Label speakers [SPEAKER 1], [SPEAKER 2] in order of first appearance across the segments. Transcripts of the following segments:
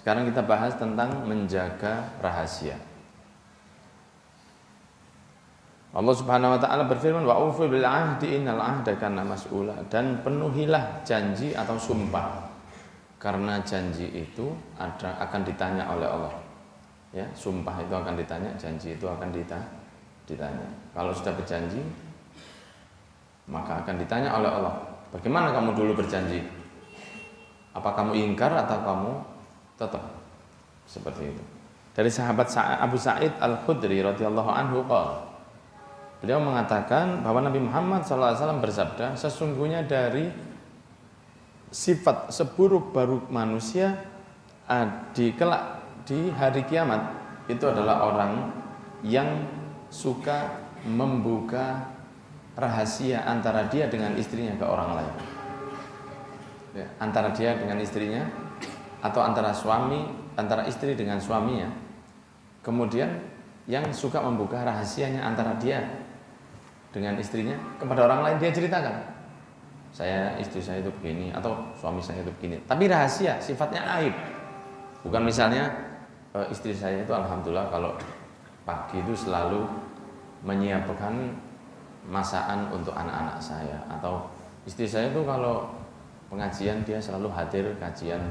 [SPEAKER 1] Sekarang kita bahas tentang menjaga rahasia. Allah Subhanahu wa taala berfirman, wa ufu bil ahdi innal ahda kana mas'ula, dan penuhilah janji atau sumpah. Karena janji itu akan ditanya oleh Allah. Ya, sumpah itu akan ditanya, janji itu akan ditanya. Kalau sudah berjanji, maka akan ditanya oleh Allah, bagaimana kamu dulu berjanji? Apa kamu ingkar atau kamu tetap? Seperti itu. Dari sahabat Abu Sa'id Al-Khudri radhiyallahu anhu qala, beliau mengatakan bahwa Nabi Muhammad SAW bersabda, sesungguhnya dari sifat seburuk-buruk manusia di hari kiamat itu adalah orang yang suka membuka rahasia antara dia dengan istrinya ke orang lain. Ya, antara dia dengan istrinya atau antara istri dengan suaminya. Kemudian yang suka membuka rahasianya antara dia dengan istrinya kepada orang lain, dia ceritakan, istri saya itu begini, atau suami saya itu begini, tapi rahasia, sifatnya aib. Bukan misalnya istri saya itu alhamdulillah kalau pagi itu selalu menyiapkan masakan untuk anak-anak saya, atau istri saya itu kalau pengajian dia selalu hadir kajian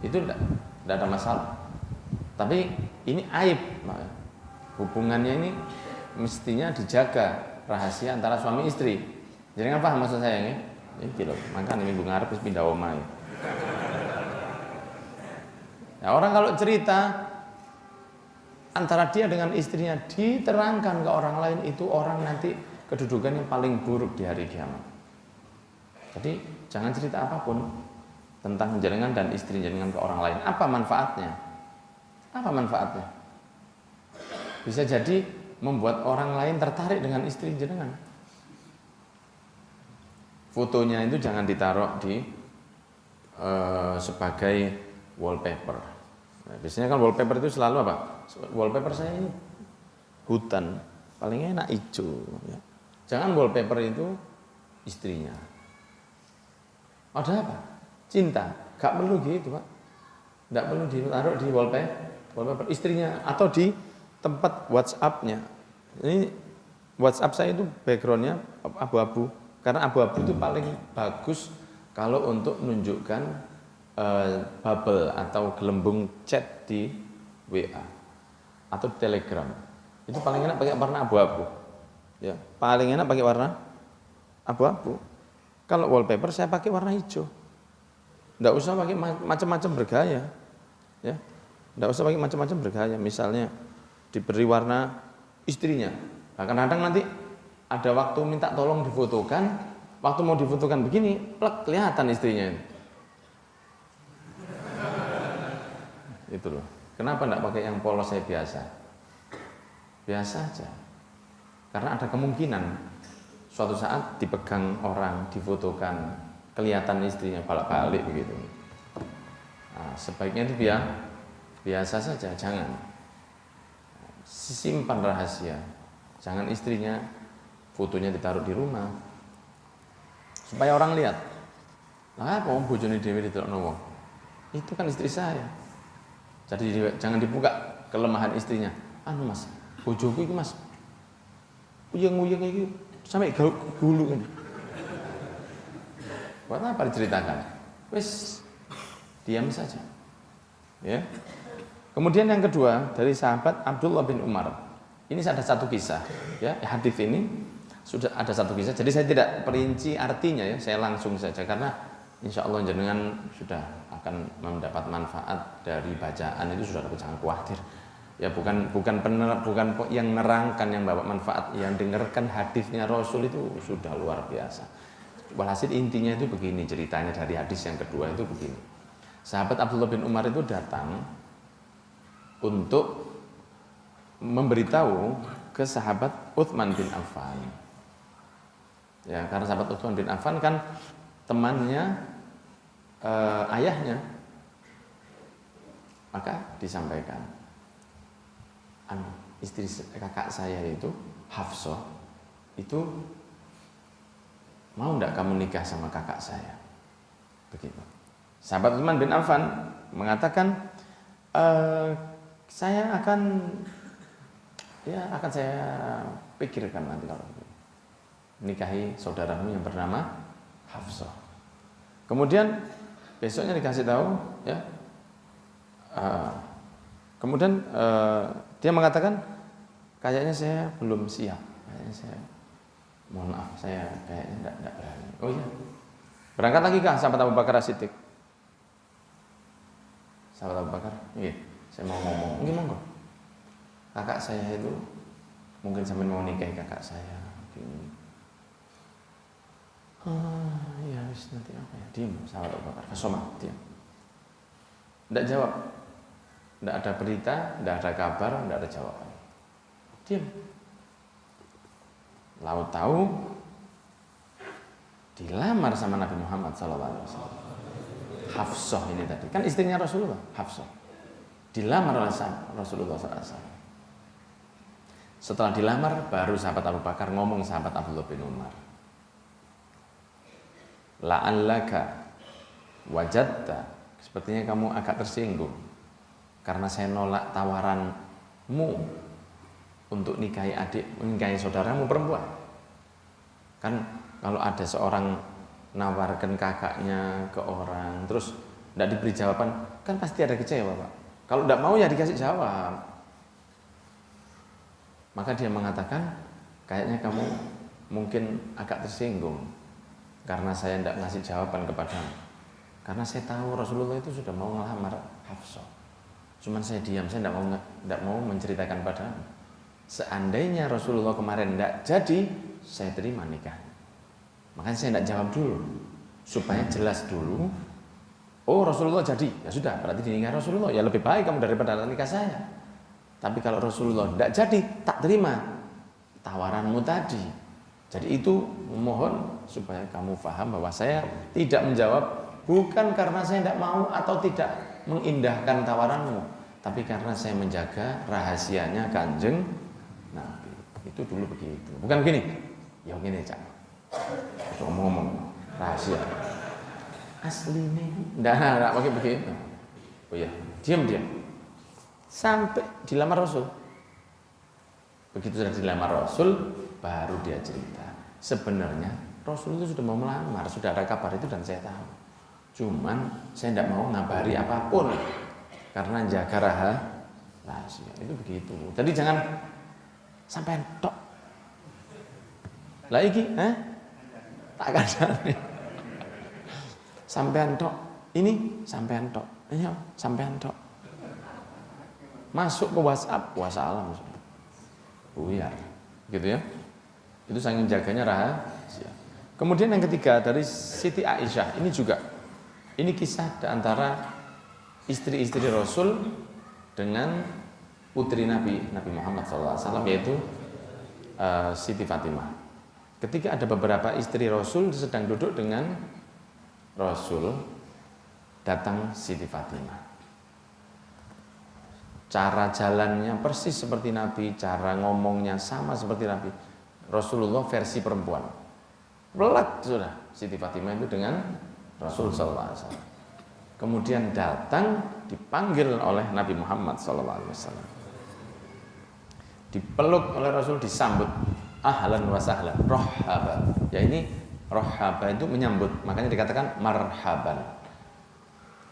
[SPEAKER 1] itu tidak ada masalah. Tapi ini aib, hubungannya ini mestinya dijaga rahasia antara suami istri. Jadi apa maksud saya ini? Ini loh, maka minggu ngarep wis pindah omah. Nah, orang kalau cerita antara dia dengan istrinya diterangkan ke orang lain, itu orang nanti kedudukannya paling buruk di hari kiamat. Jadi jangan cerita apapun tentang jenengan dan istri jenengan ke orang lain. Apa manfaatnya? Apa manfaatnya? Bisa jadi membuat orang lain tertarik dengan istri jenengan. Fotonya itu jangan ditaruh di sebagai wallpaper. Nah, biasanya kan wallpaper itu selalu apa? Wallpaper saya ini hutan, paling enak hijau. Ya. Jangan wallpaper itu istrinya. Ada apa? Cinta. Gak perlu gitu, Pak. Gak perlu ditaruh di wallpaper istrinya atau di tempat WhatsApp-nya. Ini WhatsApp saya itu background-nya abu-abu. Karena abu-abu itu paling bagus kalau untuk menunjukkan bubble atau gelembung chat di WA atau Telegram. Itu paling enak pakai warna abu-abu. Ya, paling enak pakai warna abu-abu. Kalau wallpaper saya pakai warna hijau. Enggak usah pakai macam-macam bergaya. Ya. Enggak usah pakai macam-macam bergaya. Misalnya diberi warna istrinya. Nah, kadang-kadang nanti ada waktu minta tolong difotokan, waktu mau difotokan begini, plek kelihatan istrinya. Itu loh. Kenapa enggak pakai yang polos saya biasa? Biasa aja. Karena ada kemungkinan suatu saat dipegang orang, difotokan, kelihatan istrinya balik-balik begitu. Nah, sebaiknya itu biasa saja, jangan. Simpan rahasia. Jangan istrinya fotonya ditaruh di rumah. Supaya orang lihat. Lah apa wong bojone dhewe didelokno wong? Itu kan istri saya. Jadi jangan dibuka kelemahan istrinya. Anu Mas, bojoku iki Mas. Uyeng-uyeng iki sampai gulu kan. Buat apa diceritakan? Wis diam saja. Ya. Kemudian yang kedua dari sahabat Abdullah bin Umar. Ini ada satu kisah, ya. Hadis ini sudah ada satu kisah. Jadi saya tidak perinci artinya ya, saya langsung saja karena insya Allah jenengan sudah akan mendapat manfaat dari bacaan itu, sudah jangan khawatir. Ya bukan yang nerangkan yang bawa manfaat, yang dengarkan hadisnya Rasul itu sudah luar biasa. Walhasil intinya itu begini ceritanya dari hadis yang kedua itu begini. Sahabat Abdullah bin Umar itu datang untuk memberitahu ke sahabat Utsman bin Affan. Ya, karena sahabat Utsman bin Affan kan temannya ayahnya. Maka disampaikan, istri kakak saya itu Hafsah itu mau enggak kamu nikah sama kakak saya? Begitu. Sahabat Utsman bin Affan mengatakan, Saya akan saya pikirkan nanti kalau nikahi saudaramu yang bernama Hafsah. Kemudian besoknya dikasih tahu, ya. Kemudian dia mengatakan, kayaknya saya belum siap. Kayaknya saya, mohon maaf, saya kayaknya tidak berani. Oh iya, berangkat lagi kah sahabat Abu Bakar As-Siddiq? Sahabat Abu Bakar, iya. Saya mau ngomong, mungkin monggo. Kakak saya itu mungkin sampai mau nikahi kakak saya. Ya wis nanti apa ya? Diam, sahabat Abu Bakar. Fasoma, diam. Tidak jawab. Tidak ada berita, tidak ada kabar, tidak ada jawaban. Diam. Lalu tahu dilamar sama Nabi Muhammad SAW. Hafsah ini tadi, kan istrinya Rasulullah, Hafsah. Dilamar oleh Rasulullah SAW. Setelah dilamar, baru sahabat Abu Bakar ngomong sahabat Abdullah bin Umar. La'allaka wajadta, sepertinya kamu agak tersinggung karena saya nolak tawaranmu untuk nikahi saudaramu perempuan. Kan kalau ada seorang nawarkan kakaknya ke orang, terus tidak diberi jawaban, kan pasti ada kecewa, Pak. Kalau tidak mau ya dikasih jawab. Maka dia mengatakan, kayaknya kamu mungkin agak tersinggung karena saya tidak ngasih jawaban kepadamu. Karena saya tahu Rasulullah itu sudah mau ngelamar Hafsah. Cuman saya diam, saya tidak mau menceritakan padamu. Seandainya Rasulullah kemarin tidak jadi, saya terima nikahnya. Makanya saya tidak jawab dulu, supaya jelas dulu. Oh Rasulullah jadi, ya sudah, berarti dinikahi Rasulullah. Ya lebih baik kamu daripada nikah saya. Tapi kalau Rasulullah tidak jadi, tak terima tawaranmu tadi. Jadi itu memohon supaya kamu paham bahwa saya tidak menjawab bukan karena saya tidak mau atau tidak mengindahkan tawaranmu, tapi karena saya menjaga rahasianya Kanjeng Nabi. Itu dulu begitu. Bukan begini. Ya begini, Cak. Ngomong-ngomong rahasia. Aslinya enggak pakai begitu. Oh ya, diam. Sampai dilamar Rasul. Begitu sudah dilamar Rasul, baru dia cerita. Sebenarnya Rasul itu sudah mau melamar, sudah ada kabar itu dan saya tahu. Cuman saya tidak mau ngabari apapun karena jaga rahasia. Itu begitu. Jadi jangan sampai tok. Lagi, tak kadang. Sampean tok, ini sampean tok, ini sampean tok. Masuk ke WhatsApp, wassalam. Buyar, gitu ya. Itu saking jaganya rahasia. Kemudian yang ketiga dari Siti Aisyah, ini juga, ini kisah antara istri-istri Rasul dengan putri Nabi Muhammad SAW, yaitu Siti Fatimah. Ketika ada beberapa istri Rasul sedang duduk dengan Rasul, datang Siti Fatimah. Cara jalannya persis seperti Nabi, cara ngomongnya sama seperti Nabi. Rasulullah versi perempuan. Pelak sudah Siti Fatimah itu dengan Rasul sallallahu alaihi wasallam. Kemudian datang dipanggil oleh Nabi Muhammad sallallahu alaihi wasallam. Dipeluk oleh Rasul, disambut ahlan wa sahlan, rahaba. Ya ini rahaba itu menyambut, makanya dikatakan marhaban.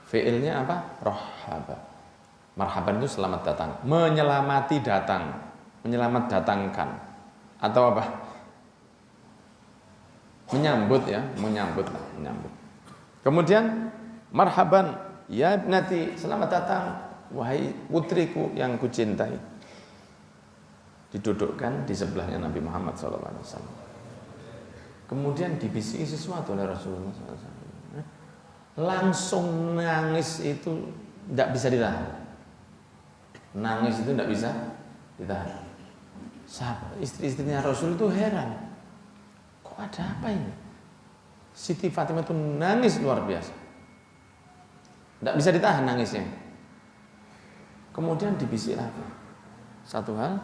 [SPEAKER 1] Fi'ilnya apa? Rahaba. Marhaban itu selamat datang, menyelamati datang, menyelamat datangkan, atau apa? Menyambut ya, menyambut. Kemudian marhaban, ya ibnati, selamat datang, wahai putriku yang kucintai. Didudukkan di sebelahnya Nabi Muhammad SAW. Kemudian dibisiki sesuatu oleh Rasulullah SAW. Langsung nangis itu tidak bisa ditahan. Nangis itu tidak bisa ditahan. Sahabat istri-istrinya Rasul itu heran. Kok ada apa ini? Siti Fatimah itu nangis luar biasa. Tidak bisa ditahan nangisnya. Kemudian dibisik lagi. Satu hal,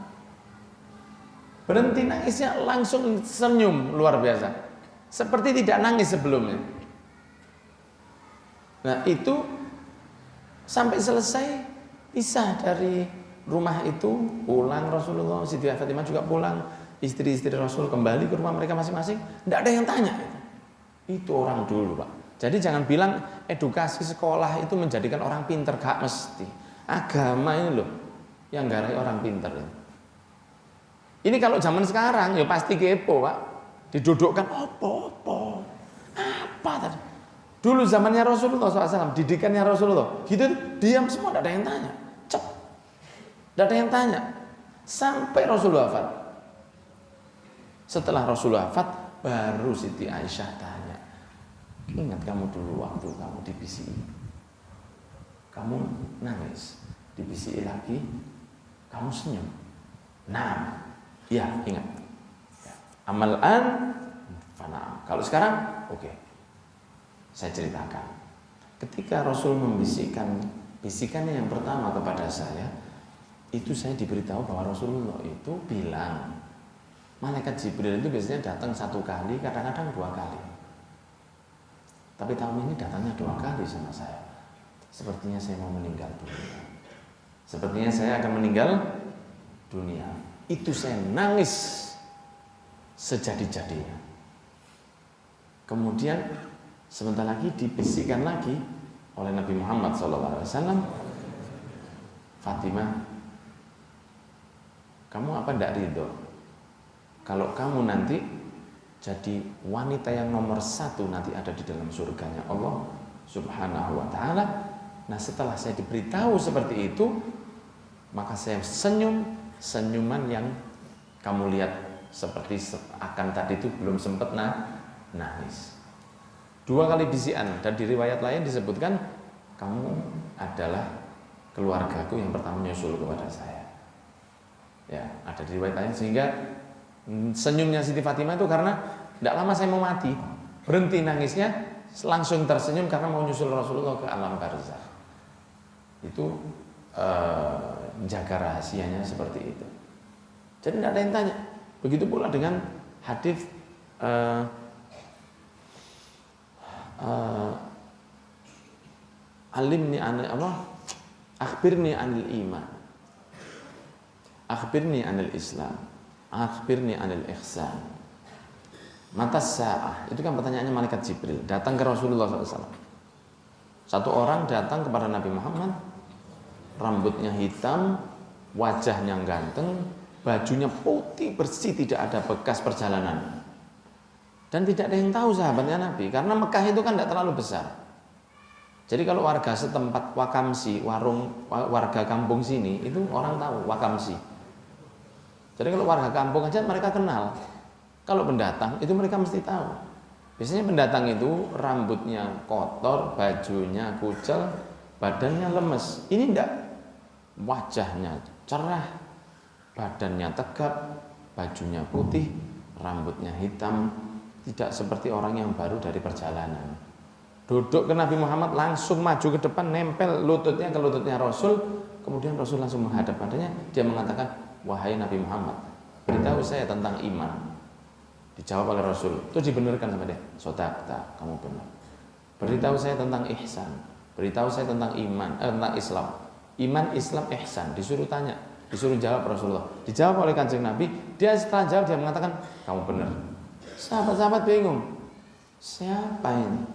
[SPEAKER 1] berhenti nangisnya, langsung senyum luar biasa, seperti tidak nangis sebelumnya. Nah itu sampai selesai Pisah dari rumah itu, pulang Rasulullah, Siti Fatimah juga pulang, istri-istri Rasul kembali ke rumah mereka masing-masing, tidak ada yang tanya. Itu orang dulu, Pak. Jadi jangan bilang edukasi sekolah itu menjadikan orang pinter, gak mesti. Agama ini loh yang garai orang pinter. Ini kalau zaman sekarang ya pasti kepo, Pak. Didudukkan apa tadi? Dulu zamannya Rasulullah SAW, didikannya Rasulullah, gitu diam semua, tidak ada yang tanya. Tidak ada yang tanya. Sampai Rasulullah wafat. Setelah Rasulullah wafat, baru Siti Aisyah tanya, ingat kamu dulu waktu kamu di PCI, kamu nangis, di PCI lagi, kamu senyum. Nah, ya ingat. Amalan, fana. Kalau sekarang, oke. Saya ceritakan. Ketika Rasul membisikkan bisikannya yang pertama kepada saya, itu saya diberitahu bahwa Rasulullah itu bilang, malaikat Jibril itu biasanya datang 1 kali, kadang-kadang 2 kali. Tapi tahun ini datangnya 2 kali sama saya. Sepertinya saya mau meninggal dunia. Sepertinya saya akan meninggal dunia. Itu saya nangis sejadi-jadinya. Kemudian sebentar lagi dibisikkan lagi oleh Nabi Muhammad SAW, Fatimah, kamu apa tidak ridho kalau kamu nanti jadi wanita yang nomor 1 nanti ada di dalam surganya Allah Subhanahu wa ta'ala. Nah, setelah saya diberitahu seperti itu, maka saya senyuman yang kamu lihat seperti akan tadi itu belum sempat nangis. 2 kali bisikan, dan di riwayat lain disebutkan kamu adalah keluargaku yang pertama menyusul kepada saya. Ya, ada di riwayat lain, sehingga senyumnya Siti Fatimah itu karena tidak lama saya mau mati, berhenti nangisnya, langsung tersenyum karena mau nyusul Rasulullah ke alam barzakh. Itu menjaga rahasianya seperti itu. Jadi tidak ada yang tanya. Begitu pula dengan hadis alimni anil Allah, akhbirni anil iman, akhbirni anil Islam, akhbirni anil ihsan, mata sa'ah. Itu kan pertanyaannya malaikat Jibril datang ke Rasulullah SAW. Satu orang datang kepada Nabi Muhammad, rambutnya hitam, wajahnya ganteng, bajunya putih bersih, tidak ada bekas perjalanan. Dan tidak ada yang tahu sahabatnya Nabi, karena Mekah itu kan tidak terlalu besar. Jadi kalau warga setempat Wakamsi, warga kampung sini, itu orang tahu Wakamsi. Jadi kalau warga kampung aja mereka kenal. Kalau pendatang itu mereka mesti tahu. Biasanya pendatang itu rambutnya kotor, bajunya kucel, badannya lemes. Ini enggak. Wajahnya cerah, badannya tegap, bajunya putih, rambutnya hitam. Tidak seperti orang yang baru dari perjalanan. Duduk ke Nabi Muhammad, langsung maju ke depan, nempel lututnya ke lututnya Rasul. Kemudian Rasul langsung menghadap padanya. Dia mengatakan, wahai Nabi Muhammad, beritahu saya tentang iman. Dijawab oleh Rasul. Itu dibenarkan sama dia. Sodaqta, kamu benar. Beritahu saya tentang ihsan. Beritahu saya tentang iman, tentang Islam. Iman, Islam, ihsan. Disuruh tanya, disuruh jawab Rasulullah. Dijawab oleh Kanjeng Nabi. Dia setelah jawab, dia mengatakan, kamu benar. Sahabat-sahabat bingung, siapa ini?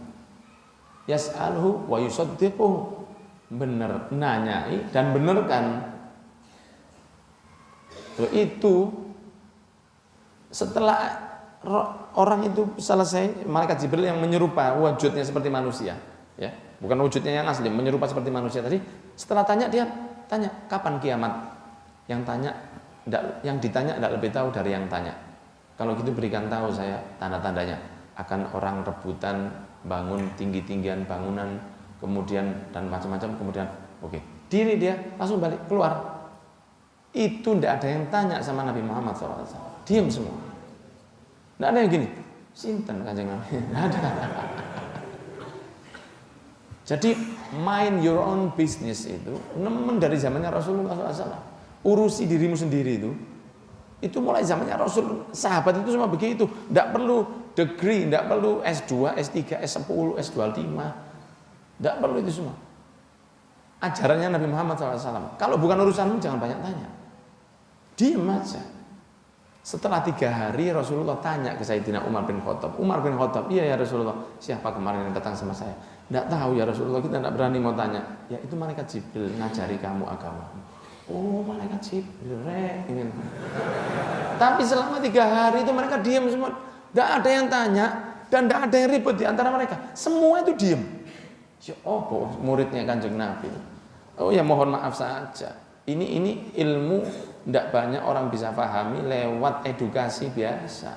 [SPEAKER 1] Yas'alhu wa yusaddiquhu, benar, nanyai dan benarkan. Itu setelah orang itu selesai, malaikat Jibril yang menyerupa wujudnya seperti manusia, ya, bukan wujudnya yang asli, menyerupa seperti manusia tadi. Setelah tanya, dia tanya kapan kiamat. Yang ditanya tidak lebih tahu dari yang tanya. Kalau gitu berikan tahu saya tanda-tandanya. Akan orang rebutan bangun tinggi-tinggian bangunan, kemudian dan macam-macam, kemudian oke. Diri dia langsung balik keluar. Itu tidak ada yang tanya sama Nabi Muhammad SAW. Diam semua. Tidak ada yang gini, sinten Kanjeng Nabi. Tidak ada. Jadi mind your own business itu nemen dari zamannya Rasulullah SAW. Urusi dirimu sendiri itu mulai zamannya Rasul. Sahabat itu semua begitu. Tidak perlu degree, tidak perlu S2, S3, S10, S25. Tidak perlu itu semua. ajarannya Nabi Muhammad SAW. Kalau bukan urusanmu jangan banyak tanya. Diam aja. Setelah 3 hari Rasulullah tanya ke Sayyidina Umar bin Khattab. Umar bin Khattab, iya ya Rasulullah, siapa kemarin yang datang sama saya? Tidak tahu ya Rasulullah, kita tidak berani mau tanya. Ya itu malaikat Jibril ngajari kamu agama. Oh malaikat Jibril, ini. Tapi selama 3 hari itu mereka diam semua. Tidak ada yang tanya dan tidak ada yang ribut di antara mereka. Semua itu diam. Ya muridnya Kanjeng Nabi. Oh ya mohon maaf saja. Ini ilmu tidak banyak orang bisa pahami lewat edukasi biasa.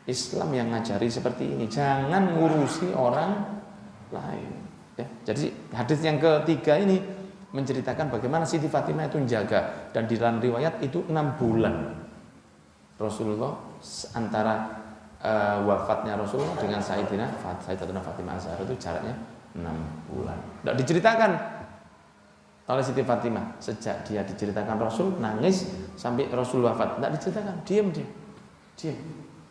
[SPEAKER 1] Islam yang ngajari seperti ini. Jangan ngurusi orang lain. Ya, jadi hadis yang ketiga ini menceritakan bagaimana Siti Fatimah itu menjaga, dan di dalam riwayat itu 6 bulan Rasulullah antara wafatnya Rasulullah dengan Sayyidatina Fatimah Az-Zahra itu jaraknya 6 bulan. Tidak diceritakan oleh Siti Fatimah sejak dia diceritakan Rasul nangis sampai Rasul wafat. Tidak diceritakan, diam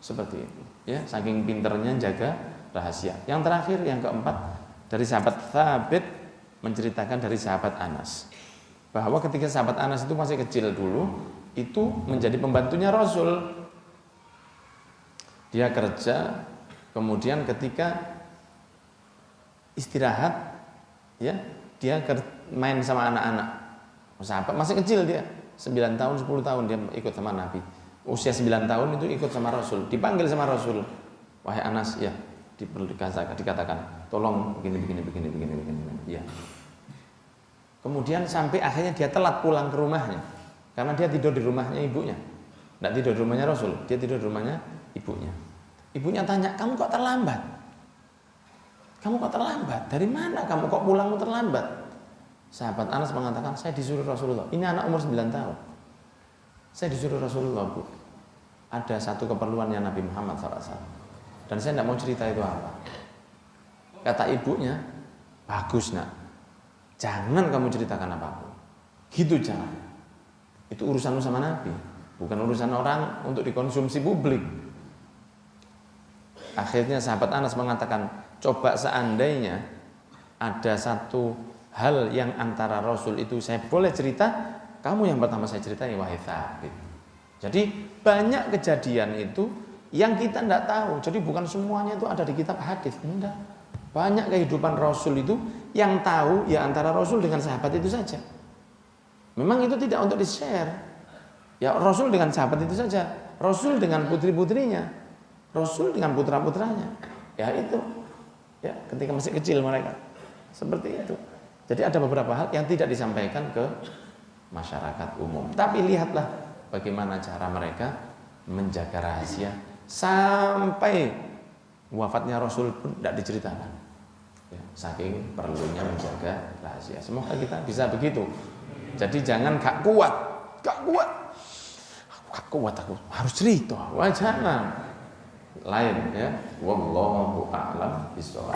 [SPEAKER 1] seperti itu. Ya, saking pinternya jaga rahasia. Yang terakhir, yang keempat, dari sahabat Thabit menceritakan dari sahabat Anas bahwa ketika sahabat Anas itu masih kecil dulu, itu menjadi pembantunya Rasul. Dia kerja, kemudian ketika istirahat, ya dia main sama anak-anak. Sahabat masih kecil dia, 9 tahun, 10 tahun dia ikut sama Nabi. Usia 9 tahun itu ikut sama Rasul, dipanggil sama Rasul. Wahai Anas, ya dikatakan, tolong begini. Ya. Kemudian sampai akhirnya dia telat pulang ke rumahnya, karena dia tidur di rumahnya ibunya. Tidak tidur di rumahnya Rasul, dia tidur di rumahnya ibunya. Ibunya tanya, kamu kok terlambat? Dari mana kamu kok pulangmu terlambat? Sahabat Anas mengatakan, saya disuruh Rasulullah. Ini anak umur 9 tahun. Saya disuruh Rasulullah, Bu. Ada satu keperluannya Nabi Muhammad SAW. Dan saya tidak mau cerita itu apa. Kata ibunya, bagus nak, jangan kamu ceritakan apapun. Gitu jangan. Itu urusanmu sama Nabi, bukan urusan orang untuk dikonsumsi publik. Akhirnya sahabat Anas mengatakan, coba seandainya ada satu hal yang antara Rasul itu saya boleh cerita, kamu yang pertama saya ceritain, wahai Thabit. Jadi banyak kejadian itu yang kita tidak tahu. Jadi bukan semuanya itu ada di kitab hadis, enggak. Banyak kehidupan Rasul itu yang tahu ya antara Rasul dengan sahabat itu saja. Memang itu tidak untuk di-share. Ya Rasul dengan sahabat itu saja, Rasul dengan putri-putrinya, Rasul dengan putra-putranya. Ya itu. Ya, ketika masih kecil mereka. Seperti itu. Jadi ada beberapa hal yang tidak disampaikan ke masyarakat umum. Tapi lihatlah bagaimana cara mereka menjaga rahasia sampai wafatnya Rasul pun tidak diceritakan. Ya, saking perlunya menjaga rahasia. Semoga kita bisa begitu. Jadi jangan gak kuat aku harus cerita. Wah jangan. Lain ya. Wallahu a'lam bishawab.